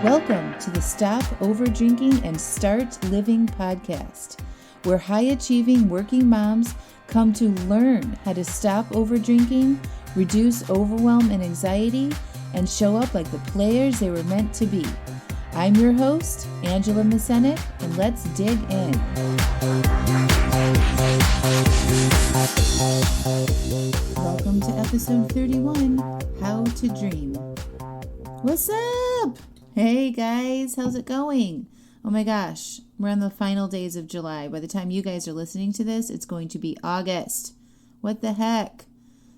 Welcome to the Stop Overdrinking and Start Living podcast, where high-achieving working moms come to learn how to stop overdrinking, reduce overwhelm and anxiety, and show up like the players they were meant to be. I'm your host, Angela Mascenik, and let's dig in. Welcome to episode 31, How to Dream. What's up? Hey guys, how's it going? Oh my gosh, we're on the final days of July. By the time you guys are listening to this, it's going to be August. What the heck?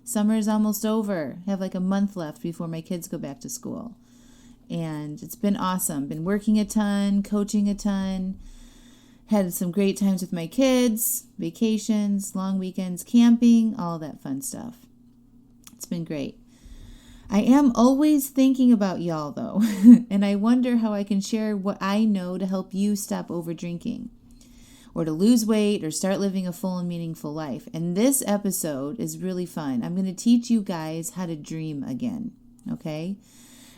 Summer's almost over. I have like a month left before my kids go back to school. And it's been awesome. Been working a ton, coaching a ton. Had some great times with my kids, vacations, long weekends, camping, all that fun stuff. It's been great. I am always thinking about y'all though, and I wonder how I can share what I know to help you stop over drinking, or to lose weight, or start living a full and meaningful life. And this episode is really fun. I'm going to teach you guys how to dream again, okay?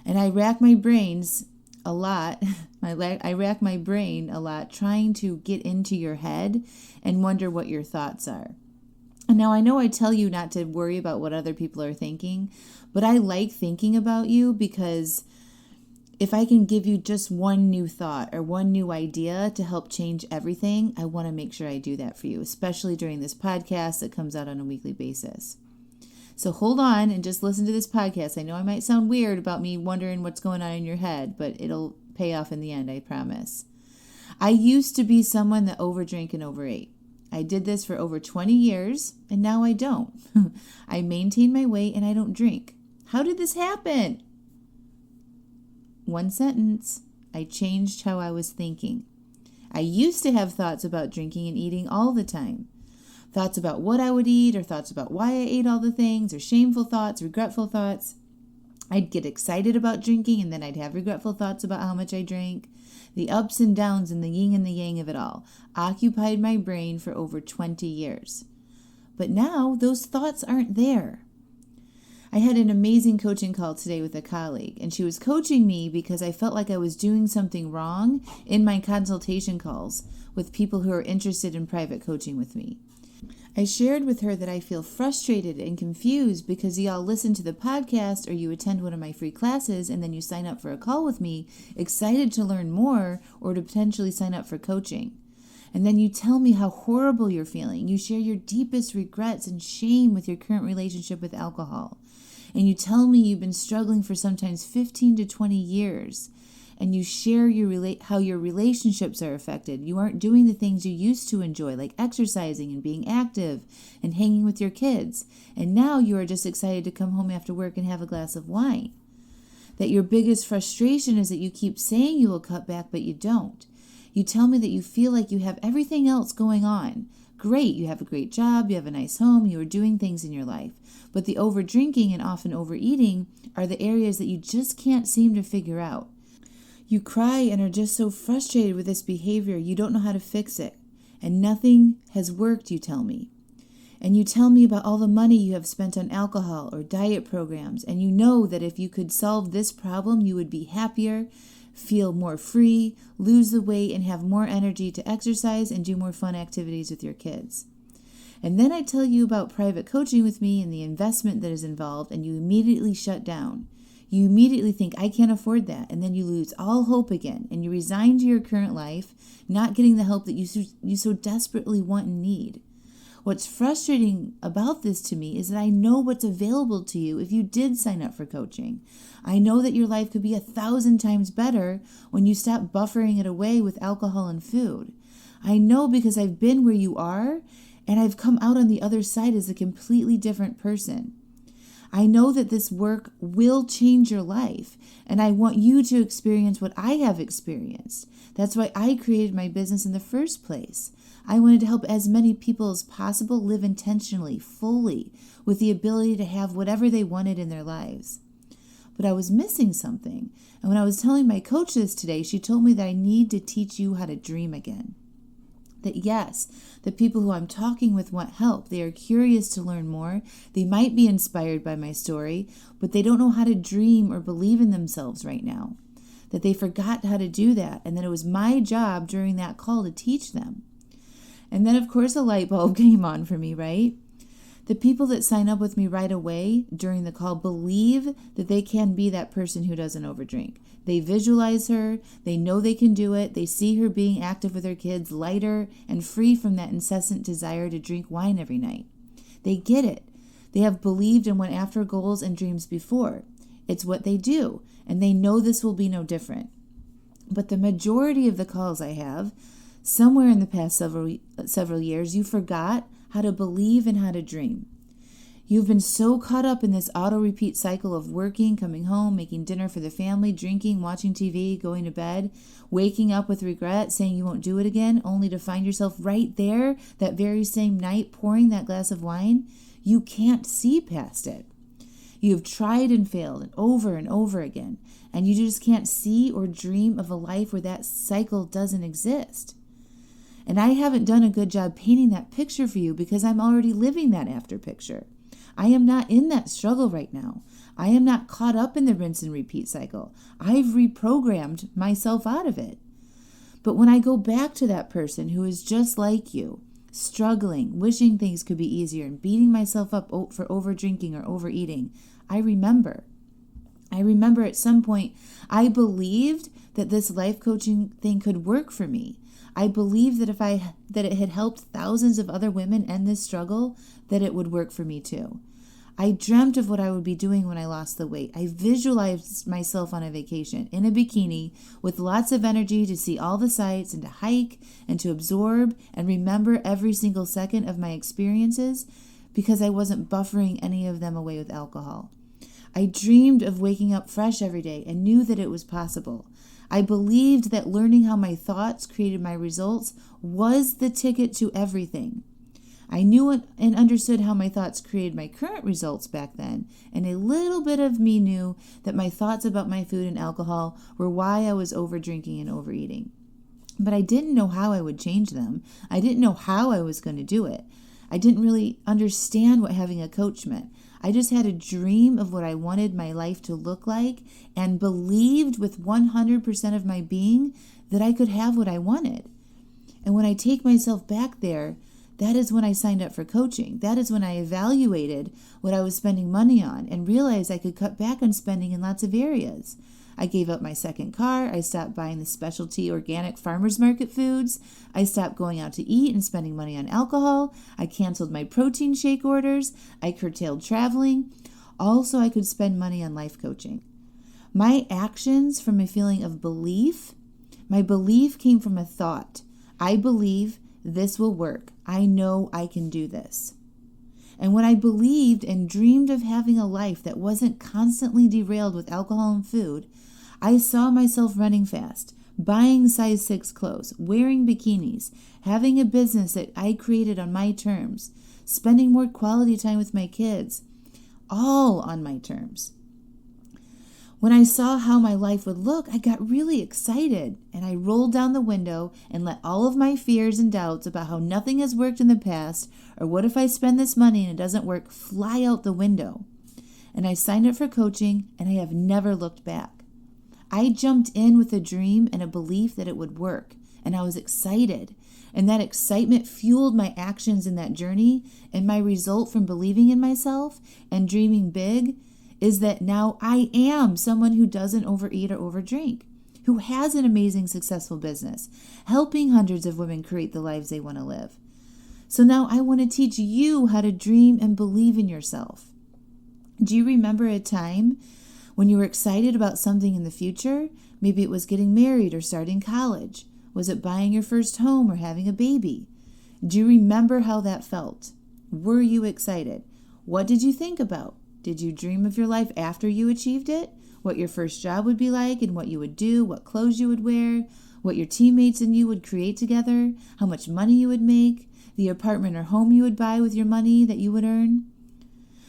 And I rack my brains a lot. I rack my brain a lot trying to get into your head and wonder what your thoughts are. And now I know I tell you not to worry about what other people are thinking, but I like thinking about you because if I can give you just one new thought or one new idea to help change everything, I want to make sure I do that for you, especially during this podcast that comes out on a weekly basis. So hold on and just listen to this podcast. I know I might sound weird about me wondering what's going on in your head, but it'll pay off in the end, I promise. I used to be someone that overdrank and overate. I did this for over 20 years, and now I don't. I maintain my weight and I don't drink. How did this happen? One sentence. I changed how I was thinking. I used to have thoughts about drinking and eating all the time. Thoughts about what I would eat, or thoughts about why I ate all the things, or shameful thoughts, regretful thoughts. I'd get excited about drinking, and then I'd have regretful thoughts about how much I drank. The ups and downs and the yin and the yang of it all occupied my brain for over 20 years. But now those thoughts aren't there. I had an amazing coaching call today with a colleague, and she was coaching me because I felt like I was doing something wrong in my consultation calls with people who are interested in private coaching with me. I shared with her that I feel frustrated and confused because y'all listen to the podcast or you attend one of my free classes and then you sign up for a call with me, excited to learn more or to potentially sign up for coaching. And then you tell me how horrible you're feeling. You share your deepest regrets and shame with your current relationship with alcohol. And you tell me you've been struggling for sometimes 15 to 20 years. And you share how your relationships are affected. You aren't doing the things you used to enjoy, like exercising and being active and hanging with your kids. And now you are just excited to come home after work and have a glass of wine. That your biggest frustration is that you keep saying you will cut back, but you don't. You tell me that you feel like you have everything else going on. Great, you have a great job, you have a nice home, you are doing things in your life. But the over-drinking and often overeating are the areas that you just can't seem to figure out. You cry and are just so frustrated with this behavior, you don't know how to fix it. And nothing has worked, you tell me. And you tell me about all the money you have spent on alcohol or diet programs, and you know that if you could solve this problem, you would be happier, feel more free, lose the weight, and have more energy to exercise and do more fun activities with your kids. And then I tell you about private coaching with me and the investment that is involved, and you immediately shut down. You immediately think, I can't afford that, and then you lose all hope again, and you resign to your current life, not getting the help that you so desperately want and need. What's frustrating about this to me is that I know what's available to you if you did sign up for coaching. I know that your life could be 1,000 times better when you stop buffering it away with alcohol and food. I know because I've been where you are, and I've come out on the other side as a completely different person. I know that this work will change your life, and I want you to experience what I have experienced. That's why I created my business in the first place. I wanted to help as many people as possible live intentionally, fully, with the ability to have whatever they wanted in their lives. But I was missing something, and when I was telling my coach this today, she told me that I need to teach you how to dream again. That yes, the people who I'm talking with want help. They are curious to learn more. They might be inspired by my story, but they don't know how to dream or believe in themselves right now. that they forgot how to do that, and that it was my job during that call to teach them. And then, of course, a light bulb came on for me, right? The people that sign up with me right away during the call believe that they can be that person who doesn't overdrink. They visualize her. They know they can do it. They see her being active with her kids, lighter and free from that incessant desire to drink wine every night. They get it. They have believed and went after goals and dreams before. It's what they do, and they know this will be no different. But the majority of the calls I have, somewhere in the past several years, you forgot how to believe and how to dream. You've been so caught up in this auto-repeat cycle of working, coming home, making dinner for the family, drinking, watching TV, going to bed, waking up with regret, saying you won't do it again, only to find yourself right there that very same night pouring that glass of wine. You can't see past it. You have tried and failed and over again, and you just can't see or dream of a life where that cycle doesn't exist. And I haven't done a good job painting that picture for you because I'm already living that after picture. I am not in that struggle right now. I am not caught up in the rinse and repeat cycle. I've reprogrammed myself out of it. But when I go back to that person who is just like you, struggling, wishing things could be easier, and beating myself up for over-drinking or overeating, I remember at some point I believed that this life coaching thing could work for me. I believed that it had helped thousands of other women end this struggle, that it would work for me too. I dreamt of what I would be doing when I lost the weight. I visualized myself on a vacation in a bikini with lots of energy to see all the sights and to hike and to absorb and remember every single second of my experiences because I wasn't buffering any of them away with alcohol. I dreamed of waking up fresh every day and knew that it was possible. I believed that learning how my thoughts created my results was the ticket to everything. I knew and understood how my thoughts created my current results back then, and a little bit of me knew that my thoughts about my food and alcohol were why I was over-drinking and overeating. But I didn't know how I would change them. I didn't know how I was going to do it. I didn't really understand what having a coach meant. I just had a dream of what I wanted my life to look like and believed with 100% of my being that I could have what I wanted. And when I take myself back there, that is when I signed up for coaching. That is when I evaluated what I was spending money on and realized I could cut back on spending in lots of areas. I gave up my second car. I stopped buying the specialty organic farmers market foods. I stopped going out to eat and spending money on alcohol. I canceled my protein shake orders. I curtailed traveling. Also, I could spend money on life coaching. My actions from a feeling of belief, my belief came from a thought. I believe this will work. I know I can do this. And when I believed and dreamed of having a life that wasn't constantly derailed with alcohol and food, I saw myself running fast, buying size 6 clothes, wearing bikinis, having a business that I created on my terms, spending more quality time with my kids, all on my terms. When I saw how my life would look, I got really excited, and I rolled down the window and let all of my fears and doubts about how nothing has worked in the past, or what if I spend this money and it doesn't work, fly out the window. And I signed up for coaching, and I have never looked back. I jumped in with a dream and a belief that it would work, and I was excited. And that excitement fueled my actions in that journey, and my result from believing in myself and dreaming big is that now I am someone who doesn't overeat or overdrink, who has an amazing, successful business, helping hundreds of women create the lives they want to live. So now I want to teach you how to dream and believe in yourself. Do you remember a time when you were excited about something in the future? Maybe it was getting married or starting college. Was it buying your first home or having a baby? Do you remember how that felt? Were you excited? What did you think about? Did you dream of your life after you achieved it? What your first job would be like and what you would do, what clothes you would wear, what your teammates and you would create together, how much money you would make, the apartment or home you would buy with your money that you would earn?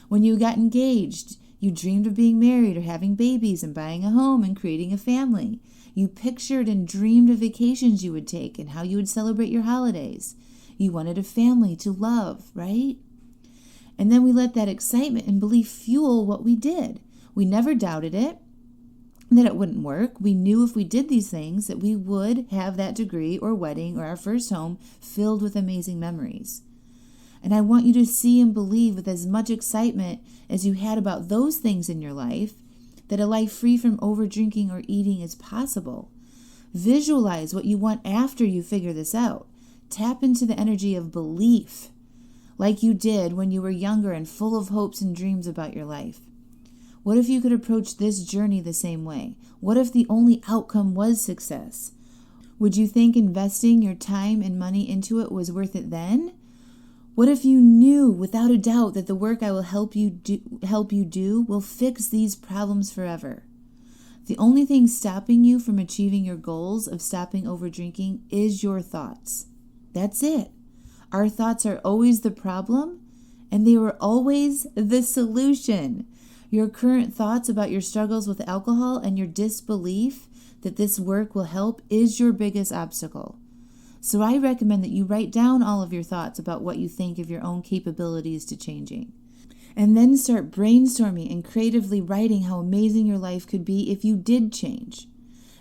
When you got engaged, you dreamed of being married or having babies and buying a home and creating a family. You pictured and dreamed of vacations you would take and how you would celebrate your holidays. You wanted a family to love, right? And then we let that excitement and belief fuel what we did. We never doubted it. that it wouldn't work. We knew if we did these things that we would have that degree or wedding or our first home filled with amazing memories. And I want you to see and believe with as much excitement as you had about those things in your life that a life free from over drinking or eating is possible. Visualize what you want after you figure this out. Tap into the energy of belief like you did when you were younger and full of hopes and dreams about your life. What if you could approach this journey the same way? What if the only outcome was success? Would you think investing your time and money into it was worth it then? What if you knew without a doubt that the work I will help you do will fix these problems forever? The only thing stopping you from achieving your goals of stopping over drinking is your thoughts. That's it. Our thoughts are always the problem, and they were always the solution. Your current thoughts about your struggles with alcohol and your disbelief that this work will help is your biggest obstacle. So I recommend that you write down all of your thoughts about what you think of your own capabilities to changing. And then start brainstorming and creatively writing how amazing your life could be if you did change.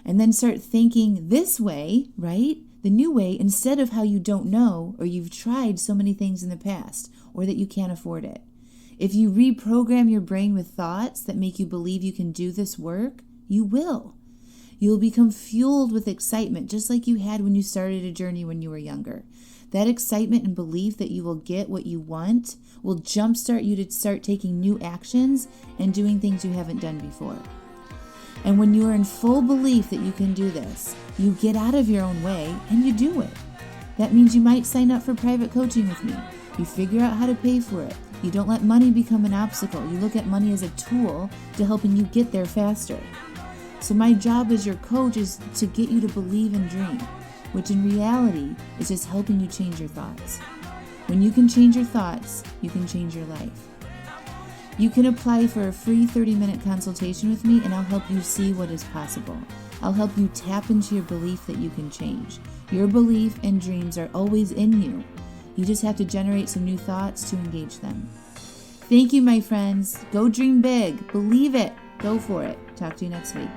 And then start thinking this way, right? The new way, instead of how you don't know or you've tried so many things in the past or that you can't afford it. If you reprogram your brain with thoughts that make you believe you can do this work, you will. You'll become fueled with excitement, just like you had when you started a journey when you were younger. That excitement and belief that you will get what you want will jumpstart you to start taking new actions and doing things you haven't done before. And when you are in full belief that you can do this, you get out of your own way and you do it. That means you might sign up for private coaching with me. You figure out how to pay for it. You don't let money become an obstacle. You look at money as a tool to helping you get there faster. So my job as your coach is to get you to believe and dream, which in reality is just helping you change your thoughts. When you can change your thoughts, you can change your life. You can apply for a free 30-minute consultation with me, and I'll help you see what is possible. I'll help you tap into your belief that you can change. Your belief and dreams are always in you. You just have to generate some new thoughts to engage them. Thank you, my friends. Go dream big. Believe it. Go for it. Talk to you next week.